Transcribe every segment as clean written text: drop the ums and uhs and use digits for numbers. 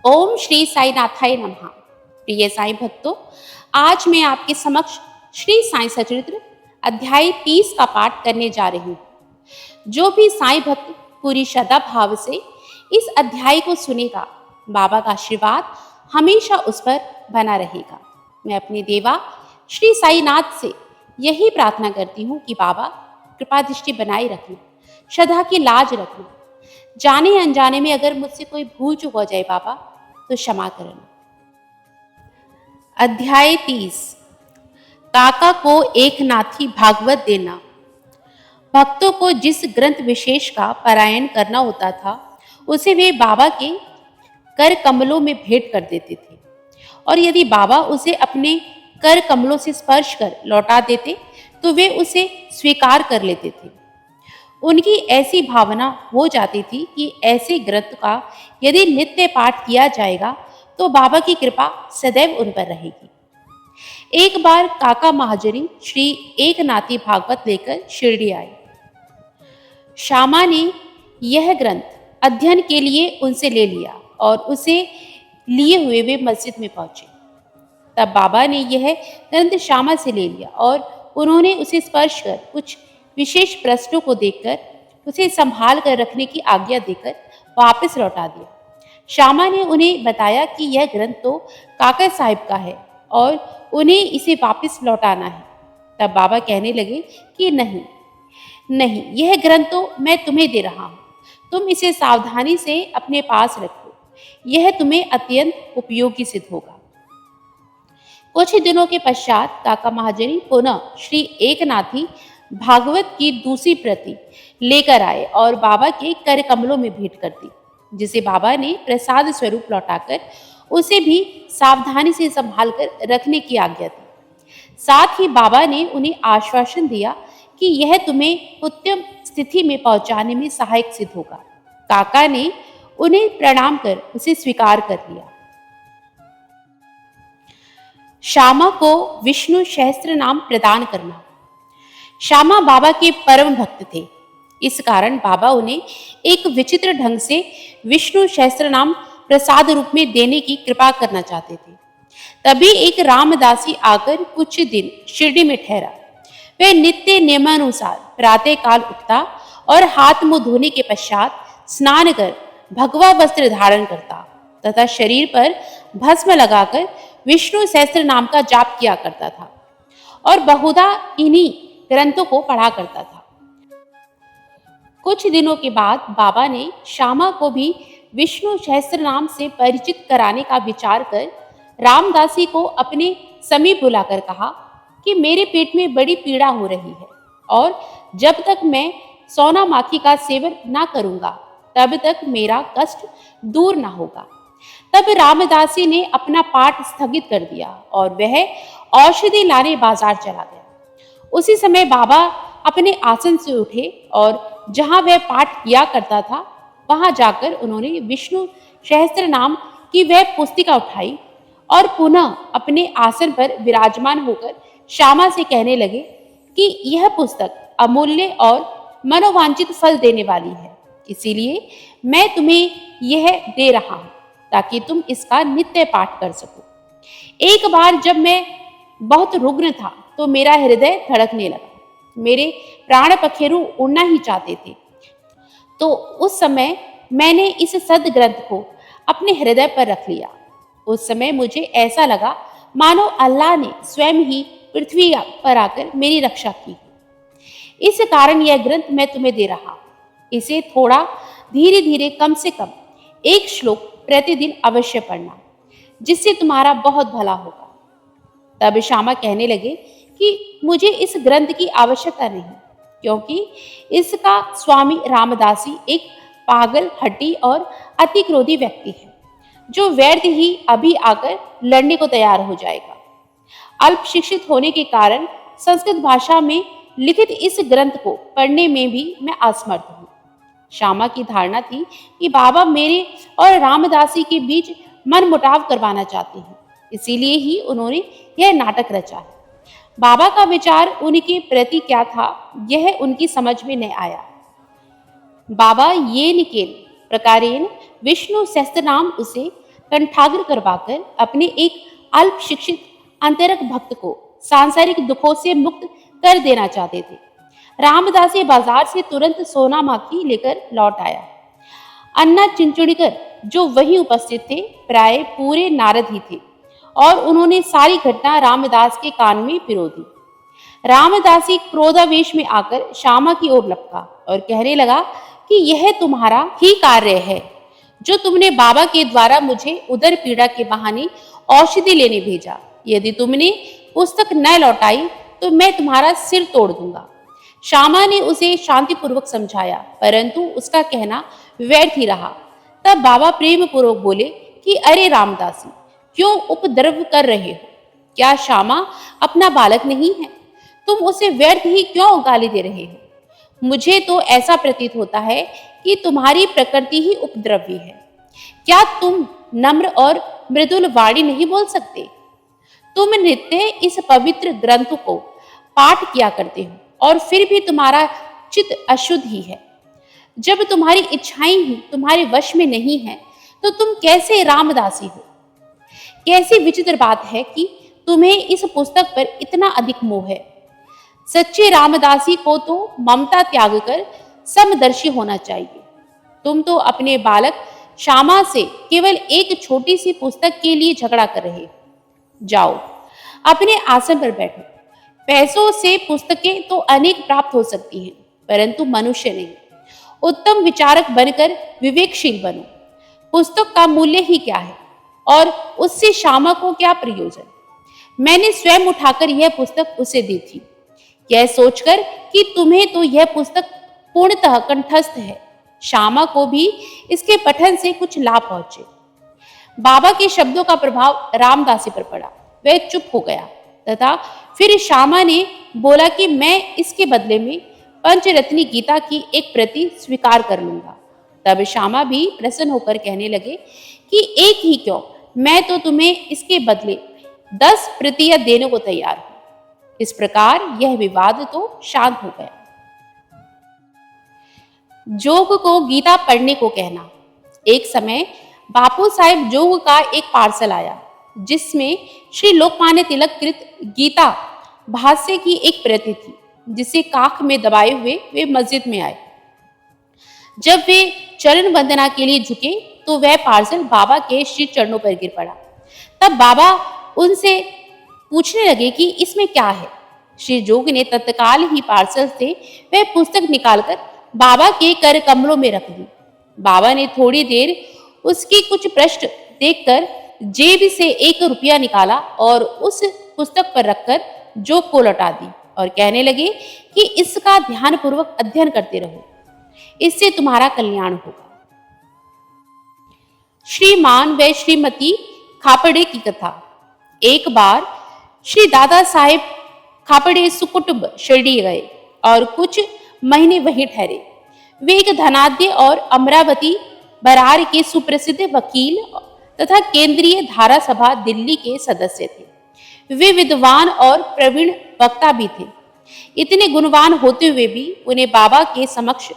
ओम श्री साई नाथाय नमः। प्रिय साईं भक्तों, आज मैं आपके समक्ष श्री साईं सचरित्र अध्याय 30 का पाठ करने जा रही हूँ। जो भी साईं भक्त पूरी श्रद्धा भाव से इस अध्याय को सुनेगा, बाबा का आशीर्वाद हमेशा उस पर बना रहेगा। मैं अपनी देवा श्री साईनाथ से यही प्रार्थना करती हूँ कि बाबा कृपा दृष्टि बनाए रखना, श्रद्धा की लाज रखना। जाने अनजाने में अगर मुझसे कोई भूल चूक हो जाए बाबा, तो क्षमा करना। अध्याय 30। काका को एक नाथी भागवत देना। भक्तों को जिस ग्रंथ विशेष का पारायण करना होता था, उसे वे बाबा के कर कमलों में भेंट कर देते थे, और यदि बाबा उसे अपने कर कमलों से स्पर्श कर लौटा देते तो वे उसे स्वीकार कर लेते थे। उनकी ऐसी भावना हो जाती थी कि ऐसे ग्रंथ का यदि नित्य पाठ किया जाएगा तो बाबा की कृपा सदैव उन पर रहेगी। एक बार काका महाजनी श्री एकनाथी भागवत लेकर शिरडी आए। श्यामा ने यह ग्रंथ अध्ययन के लिए उनसे ले लिया और उसे लिए हुए वे मस्जिद में पहुंचे। तब बाबा ने यह ग्रंथ श्यामा से ले लिया और उन्होंने उसे स्पर्श कर कुछ विशेष प्रश्नों को देखकर उसे संभाल कर रखने की आज्ञा देकर वापस लौटा दिया। श्यामा ने उन्हें बताया कि यह ग्रंथ तो काका साहिब का है और उन्हें इसे वापस लौटाना है। तब बाबा कहने लगे कि नहीं नहीं, यह ग्रंथ तो मैं तुम्हें दे रहा हूँ, तुम इसे सावधानी से अपने पास रखो, यह तुम्हें अत्यंत उपयोगी सिद्ध होगा। कुछ ही दिनों के पश्चात काका महाजनी पुनः श्री एकनाथी भागवत की दूसरी प्रति लेकर आए और बाबा के कर कमलों में भेंट कर दी, जिसे बाबा ने प्रसाद स्वरूप लौटाकर उसे भी सावधानी से संभाल कर रखने की आज्ञा दी। साथ ही बाबा ने उन्हें आश्वासन दिया कि यह तुम्हें उत्तम स्थिति में पहुंचाने में सहायक सिद्ध होगा। काका ने उन्हें प्रणाम कर उसे स्वीकार कर लिया। श्यामा को विष्णु सहस्त्र नाम प्रदान करना। श्यामा बाबा के परम भक्त थे, इस कारण बाबा उन्हें एक विचित्र ढंग से विष्णु सहस्त्र नाम प्रसाद रूप में देने की कृपा करना चाहते थे। तभी एक रामदासी आकर कुछ दिन शिरडी में ठहरा। वह नित्य नियमानुसार प्रातः काल उठता और हाथ मुंह धोने के पश्चात स्नान कर भगवा वस्त्र धारण करता तथा शरीर पर भस्म लगाकर विष्णु सहस्त्र नाम का जाप किया करता था और बहुधा इन्हीं ग्रंथों को पढ़ा करता था। कुछ दिनों के बाद बाबा ने श्यामा को भी विष्णु सहस्त्र नाम से परिचित कराने का विचार कर रामदासी को अपने समीप बुलाकर कहा कि मेरे पेट में बड़ी पीड़ा हो रही है और जब तक मैं सोना माखी का सेवन ना करूंगा तब तक मेरा कष्ट दूर ना होगा। तब रामदासी ने अपना पाठ स्थगित कर दिया और वह औषधि लाने बाजार चला गया। उसी समय बाबा अपने आसन से उठे और जहां वह पाठ किया करता था वहां जाकर उन्होंने विष्णु सहस्त्र नाम की वह पुस्तिका उठाई और पुनः अपने आसन पर विराजमान होकर श्यामा से कहने लगे कि यह पुस्तक अमूल्य और मनोवांछित फल देने वाली है, इसीलिए मैं तुम्हें यह दे रहा हूं ताकि तुम इसका नित्य पाठ कर सको। एक बार जब मैं बहुत रुग्ण था तो मेरा हृदय धड़कने लगा, मेरे प्राण पखेरु उड़ना ही चाहते थे। तो उस समय मैंने इस सद ग्रंथ को अपने हृदय पर रख लिया। उस समय मुझे ऐसा लगा मानो अल्लाह ने स्वयं ही पृथ्वी पर आकर मेरी रक्षा की। इस कारण यह ग्रंथ मैं तुम्हें दे रहा हूं। इसे थोड़ा धीरे धीरे कम से कम एक श्लोक प्रतिदिन अवश्य पढ़ना, जिससे तुम्हारा बहुत भला होगा। तब श्यामा कहने लगे कि मुझे इस ग्रंथ की आवश्यकता नहीं, क्योंकि इसका स्वामी रामदासी एक पागल, हट्टी और अति क्रोधी व्यक्ति है, जो व्यर्थ ही अभी आकर लड़ने को तैयार हो जाएगा। अल्प शिक्षित होने के कारण संस्कृत भाषा में लिखित इस ग्रंथ को पढ़ने में भी मैं असमर्थ हूँ। श्यामा की धारणा थी कि बाबा मेरे और रामदासी के बीच मनमुटाव करवाना चाहते हैं, इसीलिए ही उन्होंने यह नाटक रचा है। बाबा का विचार उनके प्रति क्या था, यह उनकी समझ में नहीं आया। बाबा येन केन प्रकारेण विष्णु सहस्त्रनाम उसे कंठाग्र करवाकर अपने एक अल्प शिक्षित अंतरंग भक्त को सांसारिक दुखों से मुक्त कर देना चाहते थे। रामदासी बाजार से तुरंत सोना माखी लेकर लौट आया। अन्ना चिंचुड़ीकर जो वहीं उपस्थित थे प्राय पूरे नारद ही थे और उन्होंने सारी घटना रामदास के कान में पिरो दी। रामदासी क्रोधावेश में आकर श्यामा की ओर लपका और कहने लगा कि यह तुम्हारा ही कार्य है जो तुमने बाबा के द्वारा मुझे उदर पीड़ा के बहाने औषधि लेने भेजा। यदि तुमने पुस्तक न लौटाई तो मैं तुम्हारा सिर तोड़ दूंगा। श्यामा ने उसे शांतिपूर्वक समझाया परंतु उसका कहना व्यर्थ ही रहा। तब बाबा प्रेम पूर्वक बोले कि अरे रामदासी, क्यों उपद्रव कर रहे हो? क्या श्यामा अपना बालक नहीं है? तुम उसे व्यर्थ ही क्यों गाली दे रहे हो? मुझे तो ऐसा प्रतीत होता है कि तुम्हारी प्रकृति ही उपद्रवी है। क्या तुम नम्र और मृदुल वाणी नहीं बोल सकते? तुम नित्य इस पवित्र ग्रंथ को पाठ किया करते हो और फिर भी तुम्हारा चित्त अशुद्ध ही है। जब तुम्हारी इच्छाएं ही तुम्हारे वश में नहीं है तो तुम कैसे रामदासी हो? कैसी विचित्र बात है कि तुम्हें इस पुस्तक पर इतना अधिक मोह है। सच्चे रामदासी को तो ममता त्याग कर समदर्शी होना चाहिए। तुम तो अपने बालक श्यामा से केवल एक छोटी सी पुस्तक के लिए झगड़ा कर रहे हो। जाओ अपने आसन पर बैठो। पैसों से पुस्तकें तो अनेक प्राप्त हो सकती हैं परंतु मनुष्य नहीं। उत्तम विचारक बनकर विवेकशील बनो। पुस्तक का मूल्य ही क्या है और उससे श्यामा को क्या प्रयोजन? मैंने स्वयं उठाकर यह पुस्तक उसे दी थी, यह सोचकर कि तुम्हें तो यह पुस्तक पूर्णतः कंठस्थ है, श्यामा को भी इसके पठन से कुछ लाभ पहुंचे। बाबा के शब्दों का प्रभाव रामदासी पर पड़ा। वह चुप हो गया तथा फिर श्यामा ने बोला कि मैं इसके बदले में पंचरत्नी गीता की एक प्रति स्वीकार कर लूंगा। तब श्यामा भी प्रसन्न होकर कहने लगे कि एक ही क्यों, मैं तो तुम्हें इसके बदले 10 प्रतियां देने को तैयार हूं। इस प्रकार यह विवाद तो शांत हो गया। जोग को गीता पढ़ने को कहना। एक समय बापू साहेब जोग का एक पार्सल आया जिसमें श्री लोकमान्य तिलक कृत गीता भाष्य की एक प्रति थी, जिसे काख में दबाए हुए वे मस्जिद में आए। जब वे चरण वंदना के लिए झुके तो वह पार्सल बाबा के श्री चरणों पर गिर पड़ा। तब बाबा उनसे पूछने लगे कि इसमें क्या है। श्री जोग ने तत्काल ही पार्सल से वह पुस्तक निकालकर बाबा के कर कमलों में रख दी। बाबा ने थोड़ी देर उसकी कुछ पृष्ठ देखकर जेब से 1 रुपया निकाला और उस पुस्तक पर रखकर जोग को लौटा दी और कहने लगे कि इसका ध्यानपूर्वक अध्ययन करते रहो, इससे तुम्हारा कल्याण होगा। श्रीमान व श्रीमती खापड़े की कथा। एक बार श्री दादा साहेब खापड़े सुकुटुंब शिरडी गए और कुछ महीने वहीं ठहरे। वे एक धनाढ्य और अमरावती बरार के सुप्रसिद्ध वकील तथा केंद्रीय धारा सभा दिल्ली के सदस्य थे। वे विद्वान और प्रवीण वक्ता भी थे। इतने गुणवान होते हुए भी उन्हें बाबा के समक्ष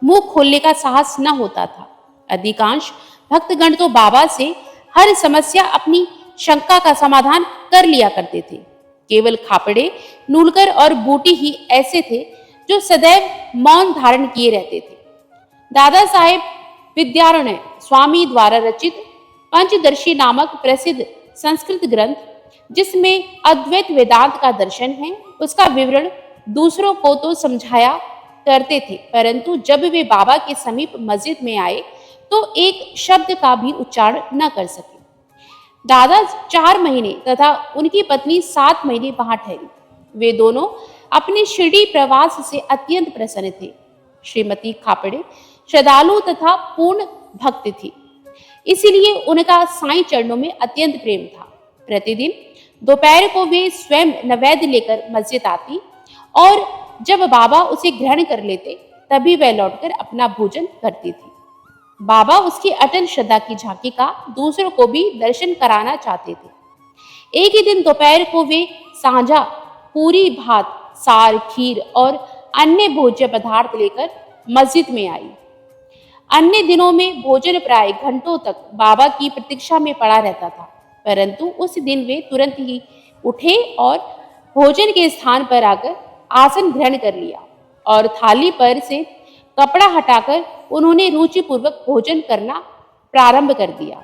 मुंह खोलने का साहस न होता था। अधिकांश भक्तगण तो बाबा से हर समस्या अपनी शंका का समाधान कर लिया करते थे। केवल खापड़े, नूलकर और बूटी ही ऐसे थे जो सदैव मौन धारण किए रहते थे। दादा साहेब विद्यारण्य स्वामी द्वारा रचित पंचदर्शी नामक प्रसिद्ध संस्कृत ग्रंथ, जिसमें अद्वैत वेदांत का दर्शन है, उसका विवरण दूसरों को तो समझाया करते थे, परंतु जब वे बाबा के समीप मस्जिद में आए तो एक शब्द का भी उच्चारण न कर सके। दादा 4 महीने तथा उनकी पत्नी 7 महीने वहां ठहरी। वे दोनों अपने शिरडी प्रवास से अत्यंत प्रसन्न थे। श्रीमती खापड़े श्रद्धालु तथा पूर्ण भक्त थी, इसीलिए उनका साईं चरणों में अत्यंत प्रेम था। प्रतिदिन दोपहर को वे स्वयं नैवेद्य लेकर मस्जिद आती और जब बाबा उसे ग्रहण कर लेते तभी वह लौटकर अपना भोजन करती थी। बाबा उसकी अटल श्रद्धा की झांकी का दूसरों को भी दर्शन कराना चाहते थे। एक ही दिन दोपहर को वे साझा पूरी भात, सार, खीर और अन्य भोज्य पदार्थ लेकर मस्जिद में आई। अन्य दिनों में भोजन प्राय घंटों तक बाबा की प्रतीक्षा में पड़ा रहता था, परंतु उस दिन वे तुरंत ही उठे और भोजन के स्थान पर आकर आसन ग्रहण कर लिया और थाली पर से कपड़ा हटाकर उन्होंने रुचिपूर्वक भोजन करना प्रारंभ कर दिया।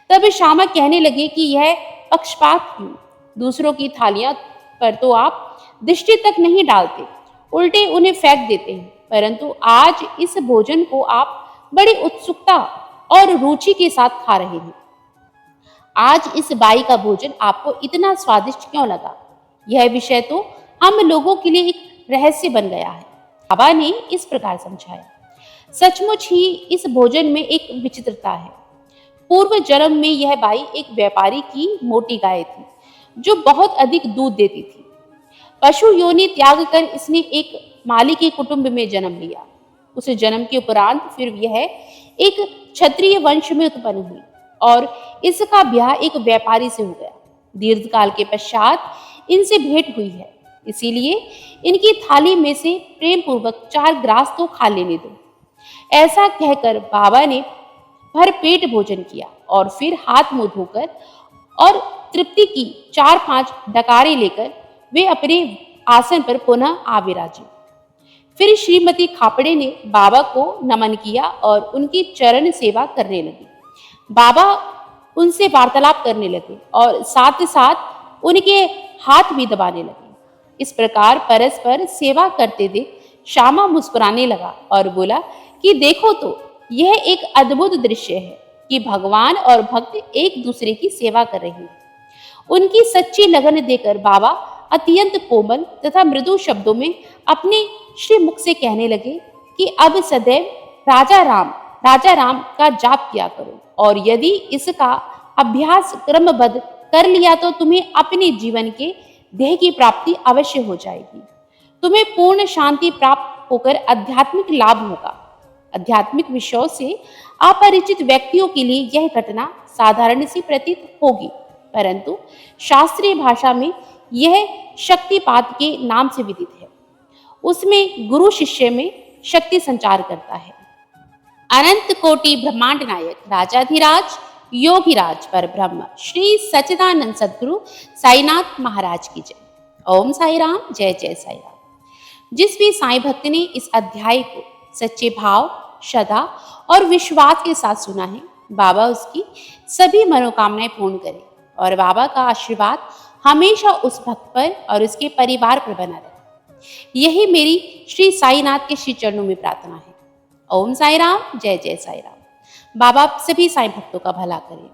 तब श्यामा कहने लगे कि यह पक्षपात क्यों? दूसरों की थालियां पर तो आप दृष्टि तक नहीं डालते, उल्टे उन्हें फेंक देते हैं, परंतु आज इस भोजन को आप बड़ी उत्सुकता और रुचि के साथ खा रहे हैं। आज इस बाई का भोजन आपको इतना स्वादिष्ट क्यों लगा? यह विषय तो हम लोगों के लिए एक रहस्य बन गया है। बाबा ने इस प्रकार समझाया। सचमुच ही इस भोजन में एक विचित्रता है। पूर्व जन्म में यह बाई एक व्यापारी की मोटी गाय थी, जो बहुत अधिक दूध देती थी। पशु योनि त्याग कर इसने एक माली के कुटुंब में जन्म लिया। उस जन्म के उपरांत फिर यह एक क्षत्रिय वंश में उत्पन्न हुई और इसका ब्याह एक व्यापारी से हो गया। दीर्घकाल के पश्चात इनसे भेंट हुई है, इसीलिए इनकी थाली में से प्रेम पूर्वक 4 ग्रास तो खा लेने दो। ऐसा कहकर बाबा ने भर पेट भोजन किया और फिर हाथ मुंह धोकर और तृप्ति की 4-5 डकारे लेकर वे अपने आसन पर पुनः आ विराजे। फिर श्रीमती खापड़े ने बाबा को नमन किया और उनकी चरण सेवा करने लगी। बाबा उनसे वार्तालाप करने लगे और साथ साथ उनके हाथ भी दबाने लगे। इस प्रकार परस्पर सेवा करते देख श्यामा मुस्कुराने लगा और बोला कि देखो तो, यह एक अद्भुत दृश्य है कि भगवान और भक्त एक दूसरे की सेवा कर रहे हैं। उनकी सच्ची लगन देकर बाबा अत्यंत कोमल तथा मृदु शब्दों में अपने श्री मुख से कहने लगे कि अब सदैव राजा राम का जाप किया करो, और यदि इसका अभ्यास क्रमबद्ध कर लिया तो तुम्हें अपने जीवन के ध्येय की प्राप्ति अवश्य हो जाएगी। तुम्हें पूर्ण शांति प्राप्त होकर आध्यात्मिक लाभ होगा। आध्यात्मिक विषयों से अपरिचित व्यक्तियों के लिए यह घटना साधारण सी प्रतीत होगी, परंतु शास्त्रीय भाषा में यह शक्तिपात के नाम से विदित है। उसमें गुरु शिष्य में शक्ति संचार करता है। अनंत कोटि ब्रह्मांड नायक राजाधिराज योगिराज पर ब्रह्म श्री सच्चिदानंद सद्गुरु साईनाथ महाराज की जय। ओम साई राम, जय जय साई राम। जिस भी साईं भक्त ने इस अध्याय को सच्चे भाव, श्रद्धा और विश्वास के साथ सुना है, बाबा उसकी सभी मनोकामनाएं पूर्ण करे और बाबा का आशीर्वाद हमेशा उस भक्त पर और उसके परिवार पर बना रहे। यही मेरी श्री साईनाथ के श्री चरणों में प्रार्थना है। ओम साई राम, जय जय साई राम। बाबा सभी साईं भक्तों का भला करें।